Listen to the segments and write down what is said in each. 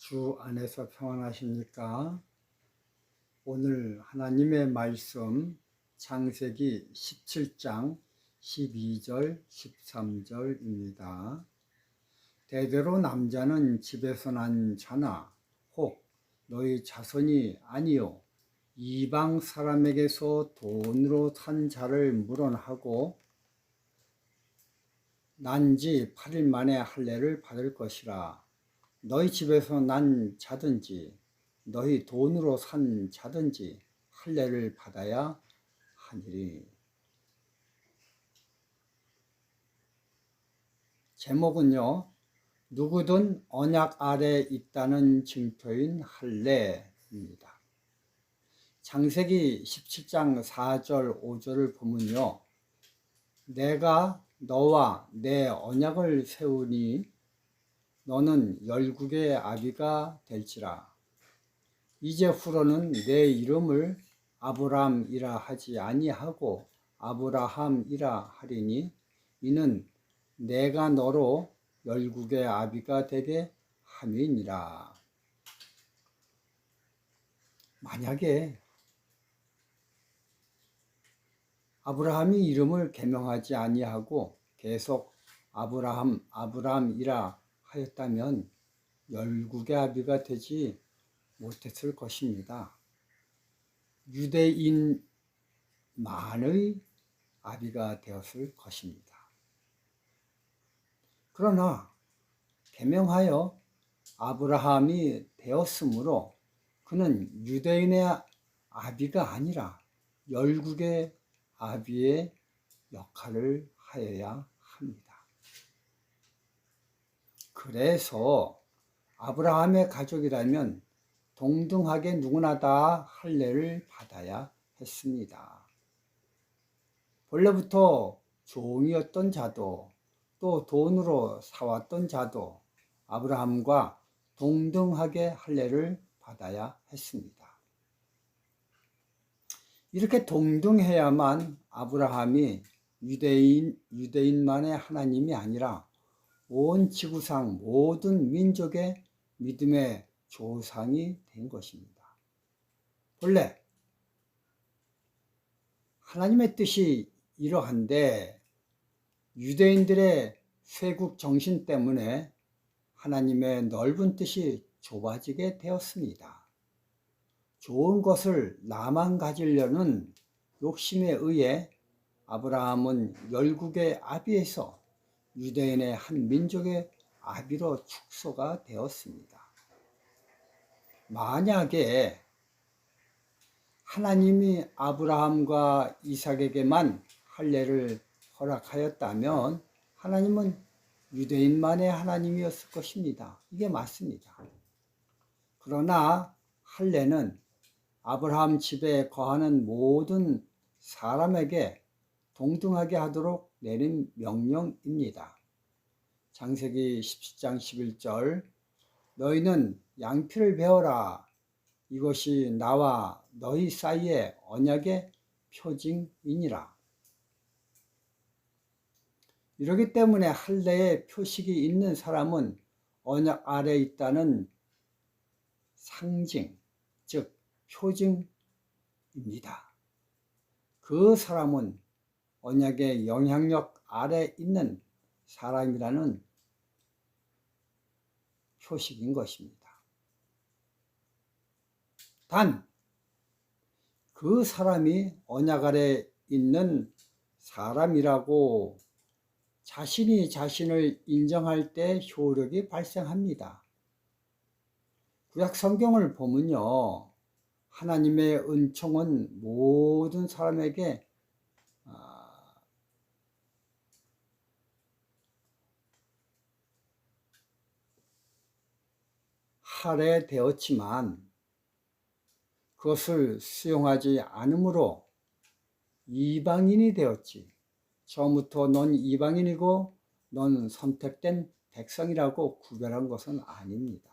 주 안에서 평안하십니까? 오늘 하나님의 말씀 창세기 17장 12절 13절입니다. 대대로 남자는 집에서 난 자나 혹 너희 자손이 아니요 이방 사람에게서 돈으로 산 자를 물어하고 난 지 8일 만에 할례를 받을 것이라. 너희 집에서 난 자든지 너희 돈으로 산 자든지 할례를 받아야 하니리. 제목은요, 누구든 언약 아래 있다는 증표인 할례입니다. 창세기 17장 4절 5절을 보면요, 내가 너와 내 언약을 세우니 너는 열국의 아비가 될지라. 이제후로는 내 이름을 아브람이라 하지 아니하고 아브라함이라 하리니 이는 내가 너로 열국의 아비가 되게 함이니라. 만약에 아브라함이 이름을 계명하지 아니하고 계속 아브람이라 하였다면 열국의 아비가 되지 못했을 것입니다. 유대인만의 아비가 되었을 것입니다. 그러나 계명하여 아브라함이 되었으므로 그는 유대인의 아비가 아니라 열국의 아비의 역할을 하여야 합니다. 그래서 아브라함의 가족이라면 동등하게 누구나 다 할례를 받아야 했습니다. 본래부터 종이었던 자도 또 돈으로 사왔던 자도 아브라함과 동등하게 할례를 받아야 했습니다. 이렇게 동등해야만 아브라함이 유대인만의 하나님이 아니라 온 지구상 모든 민족의 믿음의 조상이 된 것입니다. 본래 하나님의 뜻이 이러한데 유대인들의 쇄국 정신 때문에 하나님의 넓은 뜻이 좁아지게 되었습니다. 좋은 것을 나만 가지려는 욕심에 의해 아브라함은 열국의 아비에서 유대인의 한 민족의 아비로 축소가 되었습니다. 만약에 하나님이 아브라함과 이삭에게만 할례를 허락하였다면 하나님은 유대인만의 하나님이었을 것입니다. 이게 맞습니다. 그러나 할례는 아브라함 집에 거하는 모든 사람에게 동등하게 하도록 내린 명령입니다. 창세기 17장 11절 너희는 양피를 베어라. 이것이 나와 너희 사이의 언약의 표징이니라. 이러기 때문에 할례의 표식이 있는 사람은 언약 아래 있다는 상징, 즉 표징입니다. 그 사람은 언약의 영향력 아래 있는 사람이라는 표식인 것입니다. 단, 그 사람이 언약 아래 있는 사람이라고 자신이 자신을 인정할 때 효력이 발생합니다. 구약 성경을 보면요, 하나님의 은총은 모든 사람에게 할애되었지만 그것을 수용하지 않으므로 이방인이 되었지. 처음부터 넌 이방인이고 넌 선택된 백성이라고 구별한 것은 아닙니다.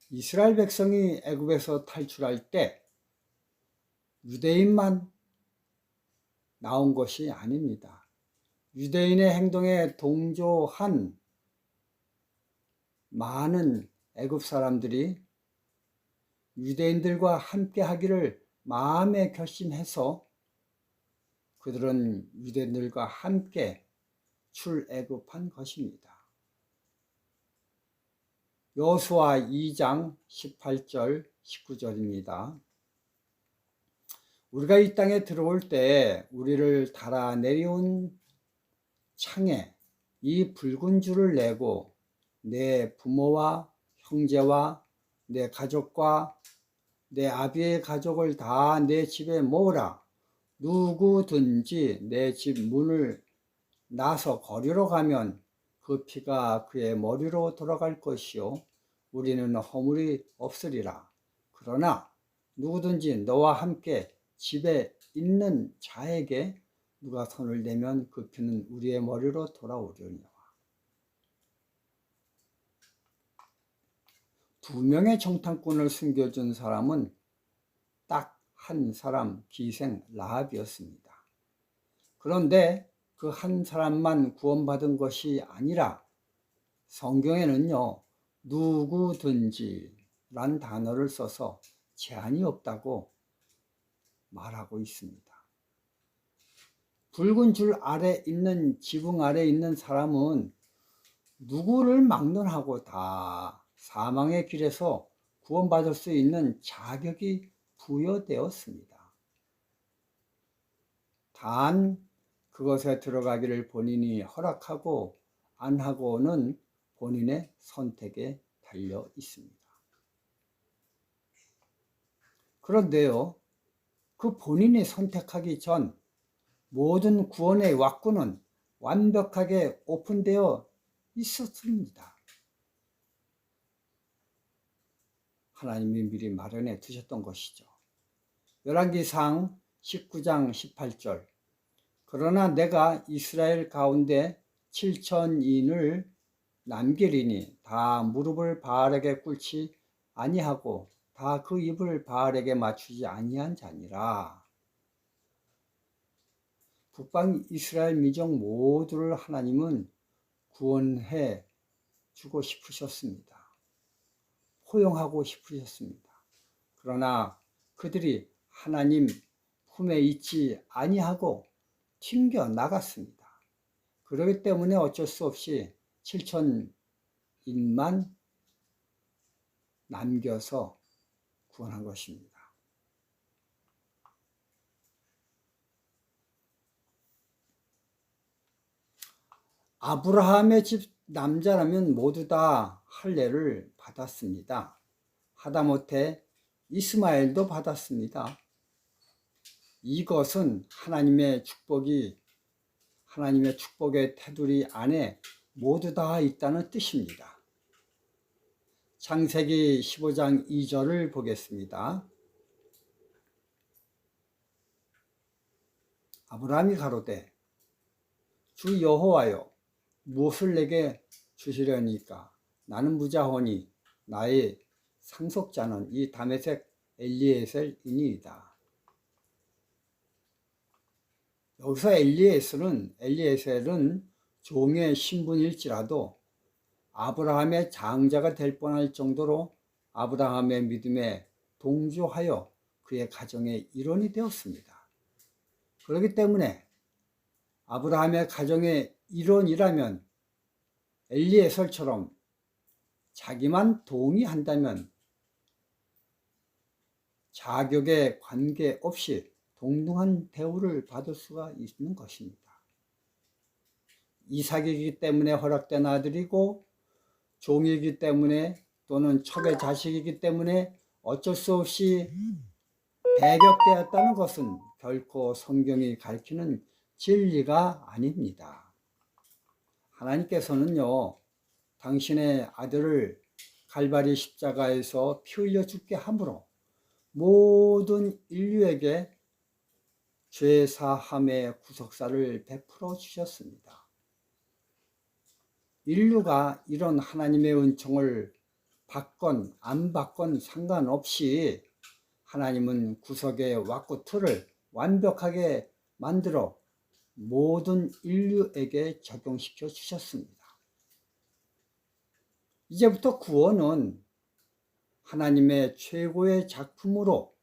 이스라엘 백성이 애굽에서 탈출할 때 유대인만 나온 것이 아닙니다. 유대인의 행동에 동조한 많은 애굽 사람들이 유대인들과 함께 하기를 마음에 결심해서 그들은 유대인들과 함께 출애굽한 것입니다. 여호수아 2장 18절 19절입니다. 우리가 이 땅에 들어올 때 우리를 달아 내려온 창에 이 붉은 줄을 내고 내 부모와 형제와 내 가족과 내 아비의 가족을 다 내 집에 모으라. 누구든지 내 집 문을 나서 거리로 가면 그 피가 그의 머리로 돌아갈 것이요 우리는 허물이 없으리라. 그러나 누구든지 너와 함께 집에 있는 자에게 누가 손을 내면 그 피는 우리의 머리로 돌아오려니와. 2명의 정탐꾼을 숨겨준 사람은 딱 한 사람, 기생 라합이었습니다. 그런데 그 한 사람만 구원받은 것이 아니라 성경에는요, 누구든지 란 단어를 써서 제한이 없다고 말하고 있습니다. 붉은 줄 아래 있는, 지붕 아래 있는 사람은 누구를 막론하고 다 사망의 길에서 구원받을 수 있는 자격이 부여되었습니다. 단 그것에 들어가기를 본인이 허락하고 안 하고는 본인의 선택에 달려 있습니다. 그런데요, 그 본인이 선택하기 전 모든 구원의 왁구는 완벽하게 오픈되어 있었습니다. 하나님이 미리 마련해 두셨던 것이죠. 열왕기상 19장 18절 그러나 내가 이스라엘 가운데 7,000인을 남기리니 다 무릎을 바알에게 꿇지 아니하고 다 그 입을 바알에게 맞추지 아니한 자니라. 북방 이스라엘 민족 모두를 하나님은 구원해 주고 싶으셨습니다. 포용하고 싶으셨습니다. 그러나 그들이 하나님 품에 있지 아니하고 튕겨 나갔습니다. 그렇기 때문에 어쩔 수 없이 7,000인만 남겨서 구원한 것입니다. 아브라함의 집 남자라면 모두 다 할례를 받았습니다. 하다못해 이스마엘도 받았습니다. 이것은 하나님의 축복의 테두리 안에 모두 다 있다는 뜻입니다. 창세기 15장 2절을 보겠습니다. 아브라함이 가로되 주 여호와여 무엇을 내게 주시려니까 나는 무자하오니 나의 상속자는 이 다메섹 엘리에셀이니이다. 여기서 엘리에셀은 종의 신분일지라도 아브라함의 장자가 될 뻔할 정도로 아브라함의 믿음에 동조하여 그의 가정의 일원이 되었습니다. 그렇기 때문에 아브라함의 가정의 일원이라면 엘리에셀처럼 자기만 동의한다면 자격에 관계없이 동등한 대우를 받을 수가 있는 것입니다. 이삭이기 때문에 허락된 아들이고 종이기 때문에 또는 척의 자식이기 때문에 어쩔 수 없이 배격되었다는 것은 결코 성경이 가르치는 진리가 아닙니다. 하나님께서는요, 당신의 아들을 갈바리 십자가에서 피 흘려 죽게 함으로 모든 인류에게 죄 사함의 구속사를 베풀어 주셨습니다. 인류가 이런 하나님의 은총을 받건 안 받건 상관없이 하나님은 구속의 왁구틀을 완벽하게 만들어 모든 인류에게 적용시켜 주셨습니다. 이제부터 구원은 하나님의 최고의 작품으로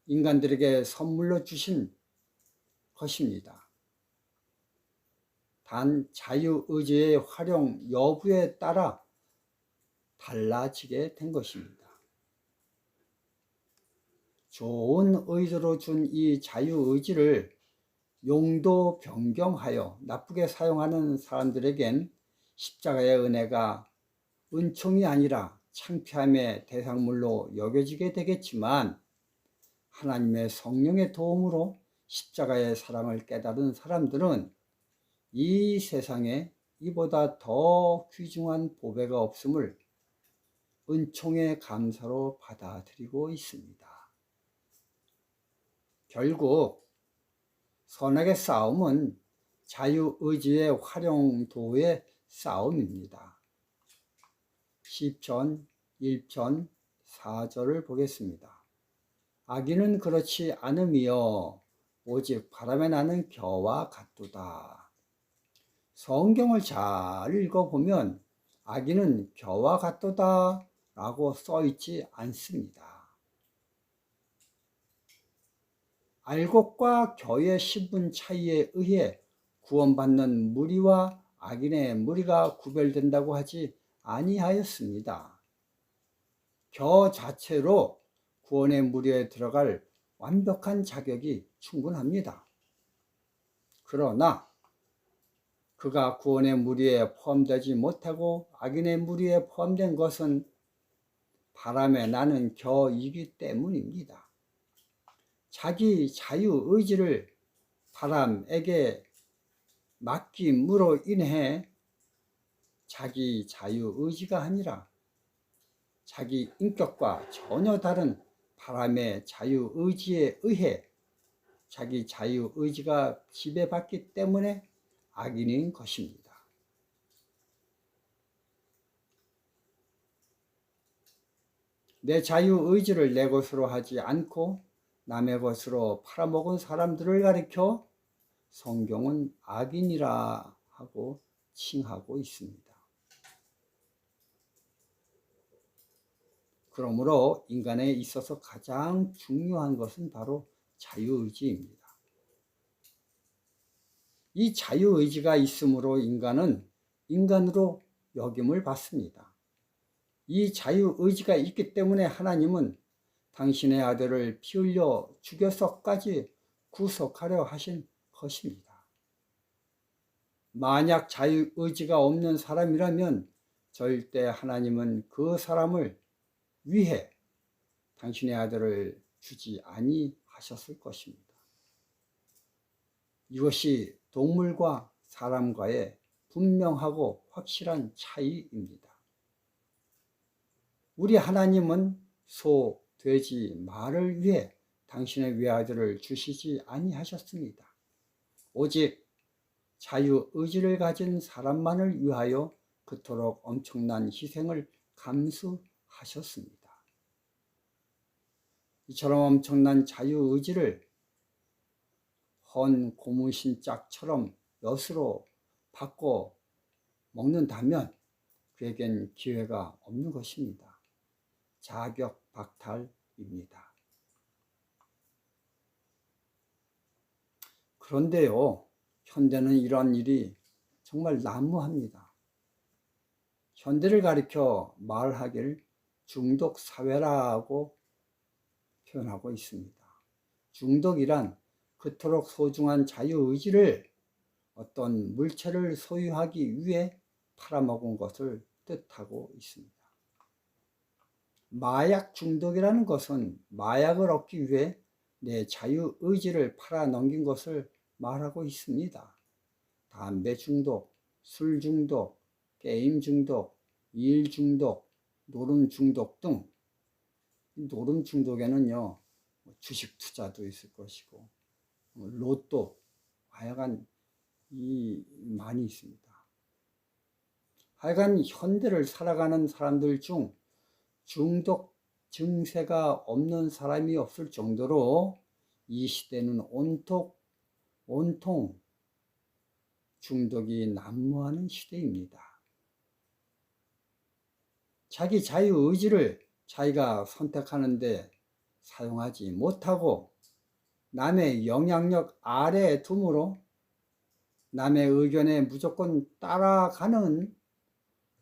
인간들에게 선물로 주신 것입니다. 단 자유의지의 활용 여부에 따라 달라지게 된 것입니다. 좋은 의도로 준 이 자유의지를 용도 변경하여 나쁘게 사용하는 사람들에겐 십자가의 은혜가 은총이 아니라 창피함의 대상물로 여겨지게 되겠지만, 하나님의 성령의 도움으로 십자가의 사랑을 깨달은 사람들은 이 세상에 이보다 더 귀중한 보배가 없음을 은총의 감사로 받아들이고 있습니다. 결국 선악의 싸움은 자유의지의 활용도의 싸움입니다. 시편 1편 4절을 보겠습니다. 악인은 그렇지 않음이여 오직 바람에 나는 겨와 같도다. 성경을 잘 읽어보면 악인은 겨와 같도다 라고 써있지 않습니다. 알곡과 겨의 신분 차이에 의해 구원받는 무리와 악인의 무리가 구별된다고 하지 아니하였습니다. 겨 자체로 구원의 무리에 들어갈 완벽한 자격이 충분합니다. 그러나 그가 구원의 무리에 포함되지 못하고 악인의 무리에 포함된 것은 바람에 나는 겨이기 때문입니다. 자기 자유의지를 바람에게 맡김으로 인해 자기 자유의지가 아니라 자기 인격과 전혀 다른 바람의 자유의지에 의해 자기 자유의지가 지배받기 때문에 악인인 것입니다. 내 자유의지를 내 것으로 하지 않고 남의 것으로 팔아먹은 사람들을 가리켜 성경은 악인이라 하고 칭하고 있습니다. 그러므로 인간에 있어서 가장 중요한 것은 바로 자유의지입니다. 이 자유의지가 있으므로 인간은 인간으로 여김을 받습니다. 이 자유의지가 있기 때문에 하나님은 당신의 아들을 피 흘려 죽여서까지 구속하려 하신 것입니다. 만약 자유의지가 없는 사람이라면 절대 하나님은 그 사람을 위해 당신의 아들을 주지 아니하셨을 것입니다. 이것이 동물과 사람과의 분명하고 확실한 차이입니다. 우리 하나님은 소, 돼지, 말을 위해 당신의 외아들을 주시지 아니하셨습니다. 오직 자유의지를 가진 사람만을 위하여 그토록 엄청난 희생을 감수하셨습니다. 이처럼 엄청난 자유의지를 헌 고무신짝처럼 엿으로 바꿔 먹는다면 그에겐 기회가 없는 것입니다. 자격 박탈입니다. 그런데요, 현대는 이런 일이 정말 난무합니다. 현대를 가리켜 말하길 중독 사회라고 표현하고 있습니다. 중독이란 그토록 소중한 자유의지를 어떤 물체를 소유하기 위해 팔아먹은 것을 뜻하고 있습니다. 마약 중독이라는 것은 마약을 얻기 위해 내 자유의지를 팔아넘긴 것을 말하고 있습니다. 담배 중독, 술 중독, 게임 중독, 일 중독, 노름 중독 등, 노름 중독에는요, 주식 투자도 있을 것이고 로또, 하여간 많이 있습니다. 하여간 현대를 살아가는 사람들 중 중독 증세가 없는 사람이 없을 정도로 이 시대는 온통 중독이 난무하는 시대입니다. 자기 자유의지를 자기가 선택하는데 사용하지 못하고 남의 영향력 아래에 둠으로 남의 의견에 무조건 따라가는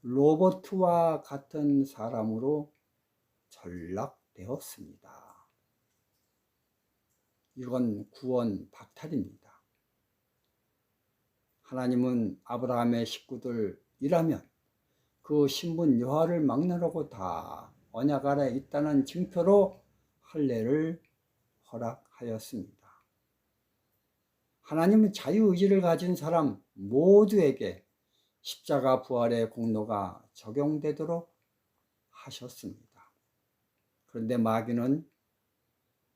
로봇과 같은 사람으로 전락되었습니다. 이건 구원 박탈입니다. 하나님은 아브라함의 식구들이라면 그 신분 여하를 막론하고 다 언약 아래 있다는 증표로 할례를 허락하였습니다. 하나님은 자유의지를 가진 사람 모두에게 십자가 부활의 공로가 적용되도록 하셨습니다. 그런데 마귀는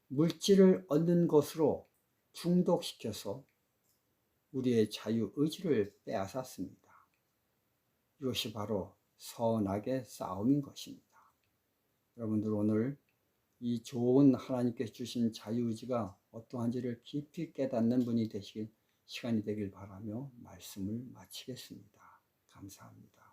물질을 얻는 것으로 중독시켜서 우리의 자유의지를 빼앗았습니다. 이것이 바로 선악의 싸움인 것입니다. 여러분들 오늘 이 좋은 하나님께서 주신 자유의지가 어떠한지를 깊이 깨닫는 분이 되실 시간이 되길 바라며 말씀을 마치겠습니다. 감사합니다.